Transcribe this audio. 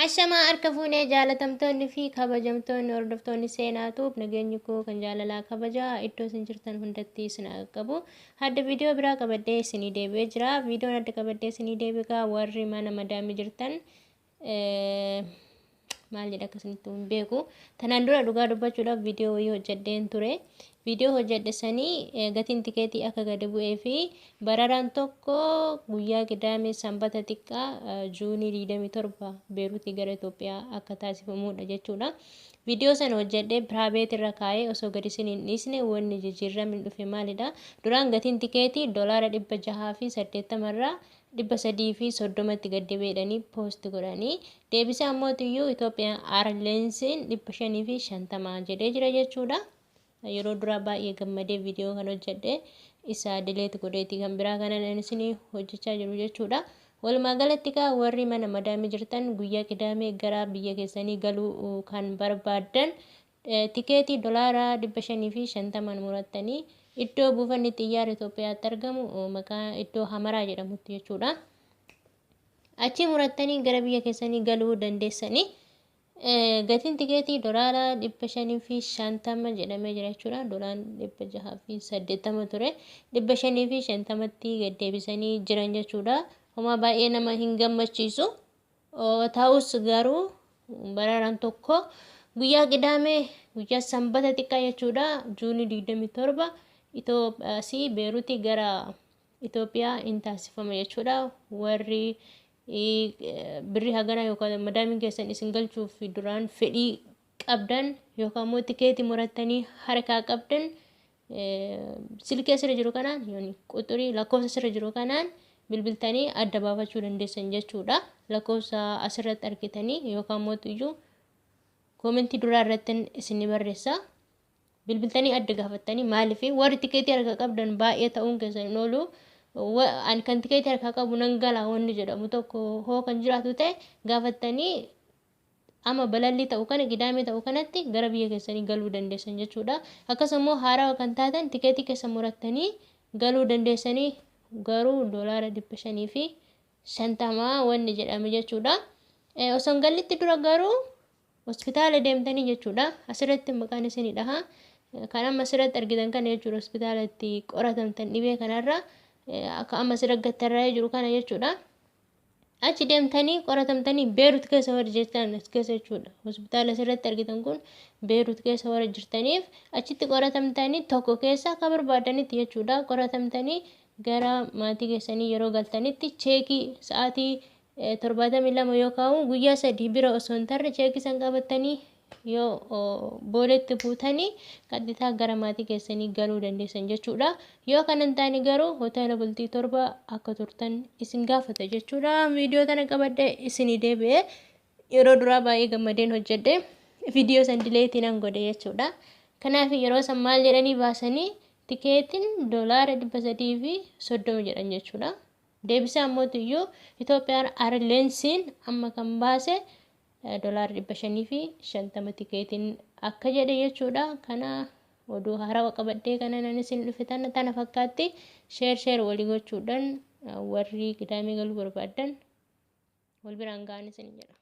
Ashamaa harka fuunee jaalatamtoonni fi kabajamtoonni hordoftoonni seenaatuuf nageenyi koo kan jaalalaa kabajaa iddoo isin jirtan hundatti isin qabu. Hadda viidiyoo biraa qabadhee isinii deebi'ee jira. Viidiyoon adda qabadhee isinii deebi'aa warri mana madaamii jirtan maal jedha akkasinitti hin beeku. Tanaan dura dhugaa dubbachuudhaaf viidiyoo wayii hojjedheen ture. Viidiyoo hojjedhe sanii gatiin tikeetii akka gadi bu'ee fi bararaan tokko guyyaa Qidaamee Sanbata xiqqaa Juunii 27 Beeruutii gara Itoophiyaa akka taasifamudha jechuudha. Viidiyoo sana hojjedhee piraabeet irra kaa'ee osoo gadi isin hin dhiisne wanni jijjiiramni dhufe maalidha? Duraan gatiin tikeetii $680 irraa 330tti gadi bu'eedhanii poost godhanii deebisa ammoo iyyuu Itoophiyaan Airlineesiin 550 jedhee jira jechuudha. Yeroo duraa baay'ee gammadee viidiyoo kan hojjedhe isa dileet godheetii kan biraa kanan isinii hojjechaa jiru jechuudha. Walumaa galatti warri mana madaamii jirtan guyyaa Qidaamee gara biyya keessanii galuu kan barbaadan tikeetii $550 murattanii iddoo buufanni xiyyaara Itoophiyaatti argamu maqaa iddoo Hamaraa jedhamutti jechuudha. Achi murattanii gara biyya keessanii galuu dandeessanii. Gatiin tikeetii $550 jedhamee jira jechuudha. $680 ture. $550tti gad deebisanii jiran jechuudha. Homaa baay'ee nama hin gammachiisu. Ta'us garuu bararaan tokko guyyaa Qidaamee guyyaa Sanbata xiqqaa jechuudha. Juunii 27 Itoophiyaa Beeruutii gara Itoophiyaa hin taasifama jechuudha. Warri birri hagana yookaan madaamiin keessan isin galchuuf duraan fedhii qabdan yookaan immoo tikeetii murattanii harkaa qabdan silkee sirra jiru kanaan quxurii lakkoofsa sirra jiru kanaan bilbiltanii adda baafachuu dandeessan jechuudha. Lakkoofsa asirratti argitanii yookaan immoo iyyuu koomentii duraa irratti isin barreessa. Bilbiltanii adda gaafattanii maaliif warri tikeetii harkaa qabdan baay'ee ta'uun keessan hin oolu. An kan tikeetii harkaa qabu nan galaa wanni jedhamu tokko hoo kan jiraatu ta'e gaafattanii ama balalli ta'u kana Qidaamee ta'u kanatti gara biyya keessanii galuu dandeessan jechuudha. Akkasumas haarawaa kan taatan tikeetii keessa murattanii galuu dandeessanii garuu $550 wanni jedhame jechuudha. Osoo gallitti dura garuu hospitaala deemtanii jechuudha. Asirratti maqaan isinii dhaha. Kan amma asirratti argitan kana jechuudha hospitaalatti qoratamtan dhibee kanarra. Akka amma siraggattarraa jiru kana jechuudha. Achi deemtanii qoratamtanii Beerut keessa warra jirtan as keessa jechuudha. Hospitaala asirratti argitan kun Beerut keessa warra jirtaniif achitti qoratamtanii tokko keessa akka barbaadanitti jechuudha. Qoratamtanii gara maatii keessanii yeroo galtanitti cheekii sa'aatii 72 yookaan guyyaa 3 bira osoo hin tarre cheekii san qabattanii yoo booletti buutanii qaxxitaa gara maatii keessanii galuu dandeessan jechuudha. Yoo kanan taane garuu hoteela bultii 7 akka turtan isin gaafata jechuudha. Viidiyoo tana qabadde isinii deebi'ee yeroo duraa baay'ee gammadeen hojjedhe viidiyoo san dileetiinan godhe jechuudha. Kanaaf yeroo san maal jedhanii baasanii tikeetiin $330 jedhan jechuudha. Deebisa ammoo iyyuu Itoophiyaan Airlineesiin amma kan baase $550 tikeetiin akka jedhe jechuudha. Kana oduu haarawaa qabadhee kana nan isin dhufe tana fakkaatti sheer walii gochuudhaan warri Qidaamee galuu barbaadan wal biraan ga'an isin jedha.